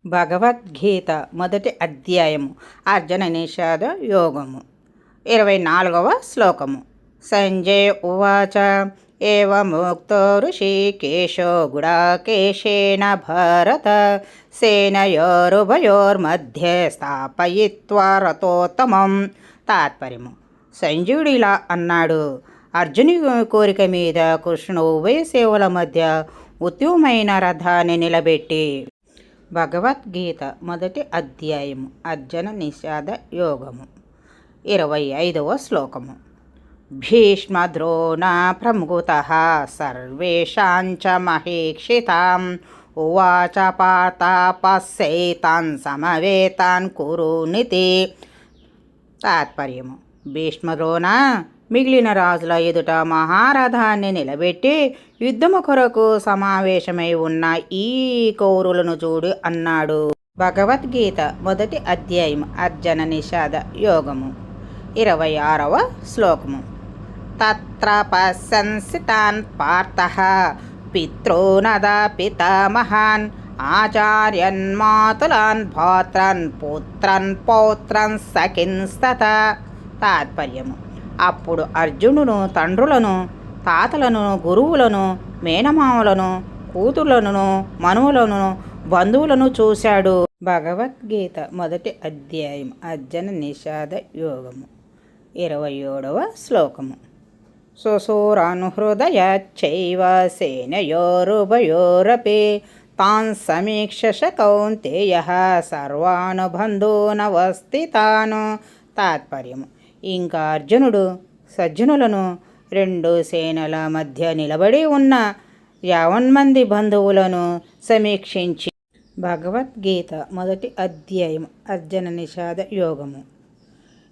భగవద్గీత మొదటి అధ్యాయము అర్జున నిషాద యోగము 24వ శ్లోకము. సంజయ్ ఉవాచ ఏవముక్తో ఋషికేశో గుడాకేశేన భరత సేనయోరుభయోర్మధ్యే స్థాపయిత్వా రథోత్తమం. తాత్పర్యము: సంజయుడు ఇలా అన్నాడు. అర్జుని కోరిక మీద కృష్ణుడు ఉభయ సేవల మధ్య ఉత్తమమైన రథాన్ని నిలబెట్టి. భగవద్గీత మొదటి అధ్యాయము అర్జున నిషాద యోగము 25వ శ్లోకము. భీష్మద్రోణ ప్రముఖతః సర్వేషాంచ మహేక్షితాం ఉవాచ పార్థపస్సైతాన్ సమవేతాన్ కురునితి. తాత్పర్యము: భీష్మద్రోణ మిగిలిన రాజుల ఎదుట మహారథాన్ని నిలబెట్టి యుద్ధము కొరకు సమావేశమై ఉన్న ఈ కౌరులను చూడు అన్నాడు. భగవద్గీత మొదటి అధ్యాయం అర్జున నిషాద యోగము 26వ శ్లోకము. తత్ర పశ్యన్సితాన్ పార్థః పితॄనద పితామహాన్ ఆచార్యన్ మాతులాన్ భ్రాతృన్ పుత్రన్ పౌత్రన్ సఖిన్స్తథా. తాత్పర్యము: అప్పుడు అర్జునుడు తండ్రులను, తాతలను, గురువులను, మేనమామలను, కూతుళ్లను, మనువులను, బంధువులను చూశాడు. భగవద్గీత మొదటి అధ్యాయం అర్జున నిషాద యోగము 27వ శ్లోకము. సుసూరానుహృదయచ్చైవ సేనయోరుభయోరపి తాన్ సమీక్ష కౌంతేయః సర్వాన్ బంధూనవస్థితాన్. తాత్పర్యము: ఇంకా అర్జునుడు సజ్జనులను, రెండు సేనల మధ్య నిలబడి ఉన్న 50 మంది బంధువులను సమీక్షించి. భగవద్గీత మొదటి అధ్యాయం అర్జున నిషాద యోగము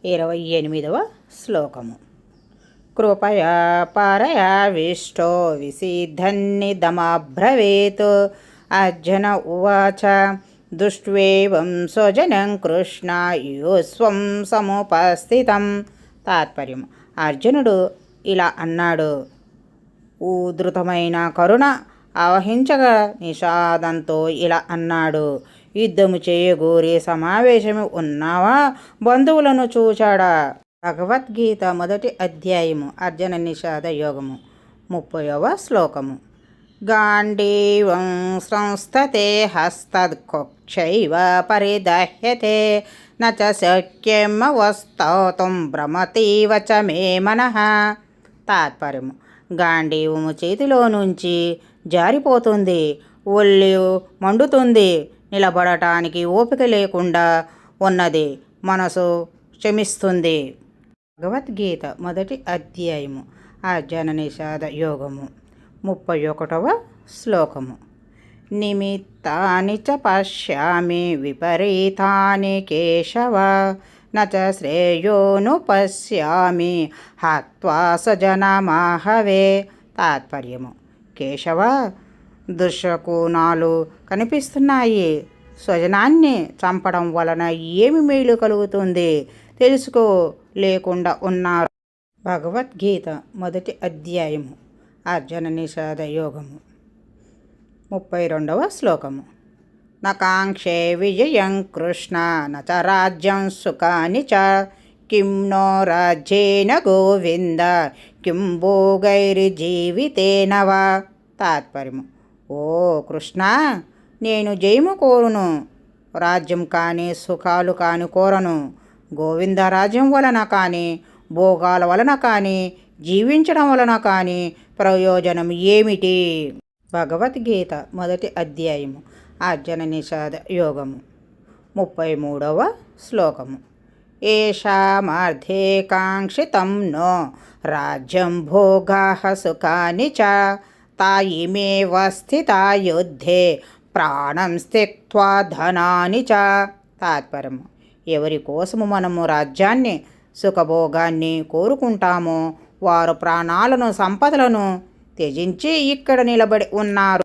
28వ శ్లోకము. కృపయా పారయావిష్టో విసిద్ధన్నిదమబ్రవీత్. అర్జున ఉవాచ దృష్ట్వేవం స్వజనం కృష్ణ యోస్వం సముపస్థితం. తాత్పర్యం: అర్జునుడు ఇలా అన్నాడు. ఉధృతమైన కరుణ ఆవహించగా నిషాదంతో ఇలా అన్నాడు. యుద్ధము చేయగోరి సమావేశము ఉన్నావా? బంధువులను చూచాడా? భగవద్గీత మొదటి అధ్యాయము అర్జున నిషాద యోగము 30వ శ్లోకము. గాంధీవం సంస్థతే హస్తద్కోక్షైవ పరిదహ్యతే నచ శక్యమవస్తౌతుం భ్రమతీవ చ మే మనః. తాత్పర్యము: గాంధీవము చేతిలో నుంచి జారిపోతుంది, ఒళ్ళు మండుతుంది, నిలబడటానికి ఓపిక లేకుండా ఉన్నది, మనసు క్షమిస్తుంది. భగవద్గీత మొదటి అధ్యాయము అర్జున నిషాద యోగము 31వ శ్లోకము. నిమిత్తాని చ పశ్యామి విపరీతాని కేశవ నచ శ్రేయోను పశ్యామి హత్వా సజనమాహవే. తాత్పర్యము: కేశవ, దుష్కోణాలు కనిపిస్తున్నాయి. స్వజనాన్ని చంపడం వలన ఏమి మేలు కలుగుతుంది తెలుసుకో లేకుండా ఉన్నారు. భగవద్గీత మొదటి అధ్యాయము అర్జున నిషాద యోగము 32వ శ్లోకము. నకాంక్షే విజయం కృష్ణ నచ రాజ్యం సుఖాని చ కిం నో రాజ్యేన గోవింద కిం భోగైర్జీవితేన వా. తాత్పర్యము: ఓ కృష్ణ, నేను జయము కోరును, రాజ్యం కానీ సుఖాలు కాని కోరను. గోవింద రాజ్యం వలన కానీ, భోగాల వలన కానీ, జీవించడం వలన కానీ ప్రయోజనం ఏమిటి? భగవద్గీత మొదటి అధ్యాయము అర్జున నిషాద యోగము 33వ శ్లోకము. ఏషామర్థే కాంక్షితం నో రాజ్యం భోగాః సుఖాని చ తాయిమేవ స్థితా యుద్ధే ప్రాణం త్యక్త్వా ధనాని చ. తాత్పర్యము: ఎవరి కోసము మనము రాజ్యాన్ని, సుఖభోగాన్ని కోరుకుంటామో వారు ప్రాణాలను, సంపదలను త్యజించి ఇక్కడ నిలబడి ఉన్నారు.